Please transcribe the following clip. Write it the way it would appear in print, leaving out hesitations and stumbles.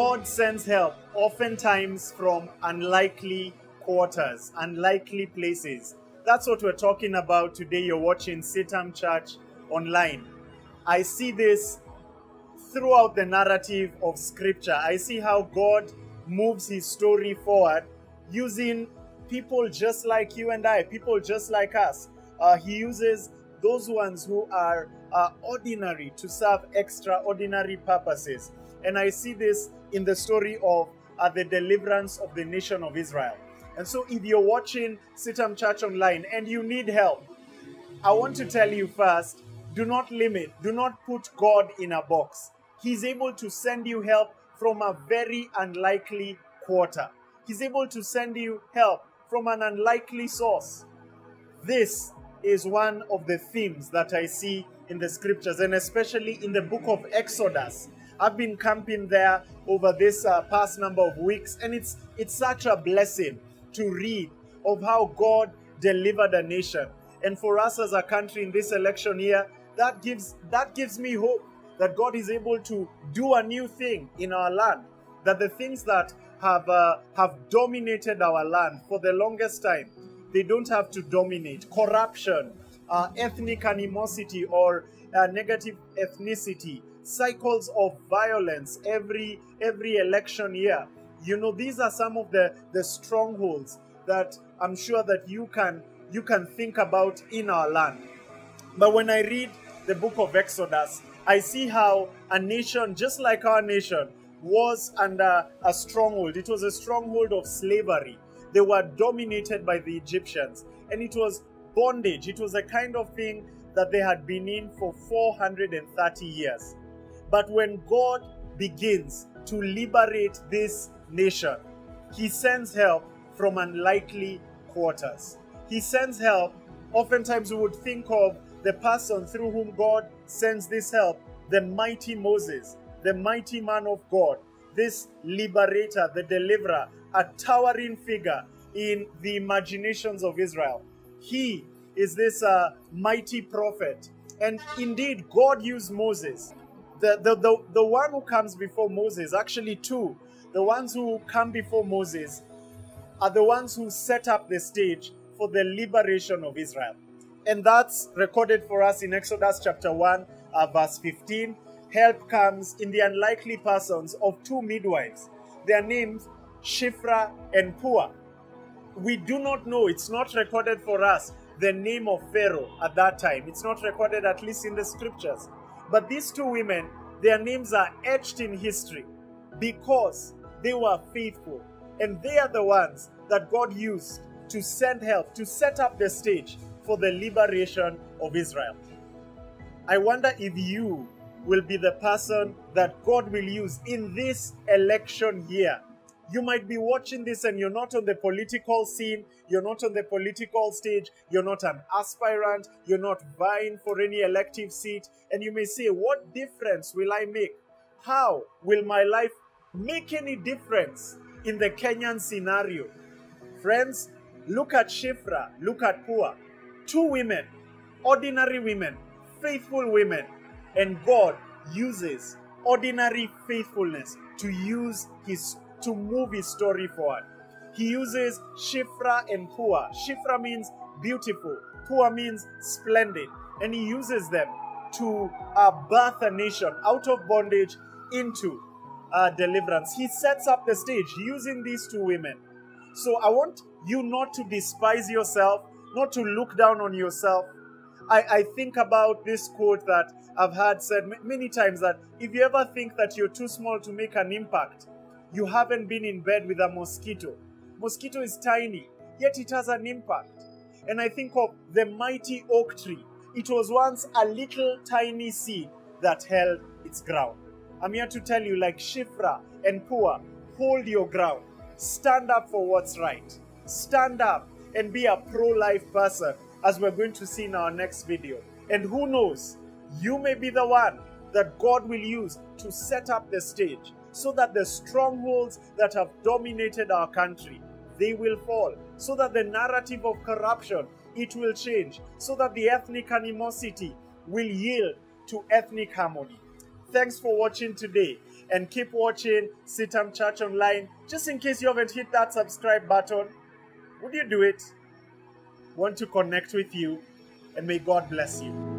God sends help oftentimes from unlikely quarters, unlikely places. That's what we're talking about today. You're watching CITAM Church Online. I see this throughout the narrative of Scripture. I see how God moves his story forward using people just like you and I, people just like us. He uses those ones who are ordinary to serve extraordinary purposes. And I see this in the story of the deliverance of the nation of Israel. And so if you're watching CITAM Church Online and you need help, I want to tell you first, do not put God in a box. He's able to send you help from a very unlikely quarter. He's able to send you help from an unlikely source. This is one of the themes that I see in the scriptures, and especially in the book of Exodus. I've been camping there over this past number of weeks, and it's such a blessing to read of how God delivered a nation. And for us as a country in this election year, that gives me hope that God is able to do a new thing in our land, that the things that have dominated our land for the longest time, they don't have to dominate. Corruption, ethnic animosity or negative ethnicity, cycles of violence every election year. You know, these are some of the strongholds that I'm sure that you can think about in our land. But when I read the book of Exodus, I see how a nation just like our nation was under a stronghold. It was a stronghold of slavery. They were dominated by the Egyptians, and it was bondage. It was a kind of thing that they had been in for 430 years. But when God begins to liberate this nation, he sends help from unlikely quarters. He sends help. Oftentimes we would think of the person through whom God sends this help, the mighty Moses, the mighty man of God, this liberator, the deliverer, a towering figure in the imaginations of Israel. He is this mighty prophet. And indeed, God used Moses. The one who comes before Moses, actually two, the ones who come before Moses are the ones who set up the stage for the liberation of Israel. And that's recorded for us in Exodus chapter 1, verse 15. Help comes in the unlikely persons of two midwives. Their names, Shiphrah and Puah. We do not know, it's not recorded for us, the name of Pharaoh at that time. It's not recorded, at least in the scriptures. But these two women, their names are etched in history because they were faithful. And they are the ones that God used to send help, to set up the stage for the liberation of Israel. I wonder if you will be the person that God will use in this election year. You might be watching this and you're not on the political scene, you're not on the political stage, you're not an aspirant, you're not vying for any elective seat, and you may say, what difference will I make? How will my life make any difference in the Kenyan scenario? Friends, look at Shiphrah, look at Puah. Two women, ordinary women, faithful women, and God uses ordinary faithfulness to move his story forward. He uses Shiphrah and Puah. Shiphrah means beautiful, Puah means splendid, and he uses them to birth a nation out of bondage into deliverance. He sets up the stage using these two women. So I want you not to despise yourself, not to look down on yourself. I think about this quote that I've heard said many times, that if you ever think that you're too small to make an impact, you haven't been in bed with a mosquito. Mosquito is tiny, yet it has an impact. And I think of the mighty oak tree. It was once a little tiny seed that held its ground. I'm here to tell you, like Shiphrah and Puah, hold your ground. Stand up for what's right. Stand up and be a pro-life person, as we're going to see in our next video. And who knows, you may be the one that God will use to set up the stage so that the strongholds that have dominated our country, they will fall. So that the narrative of corruption, it will change. So that the ethnic animosity will yield to ethnic harmony. Thanks for watching today. And keep watching CITAM Church Online. Just in case you haven't hit that subscribe button, would you do it? Want to connect with you, and may God bless you.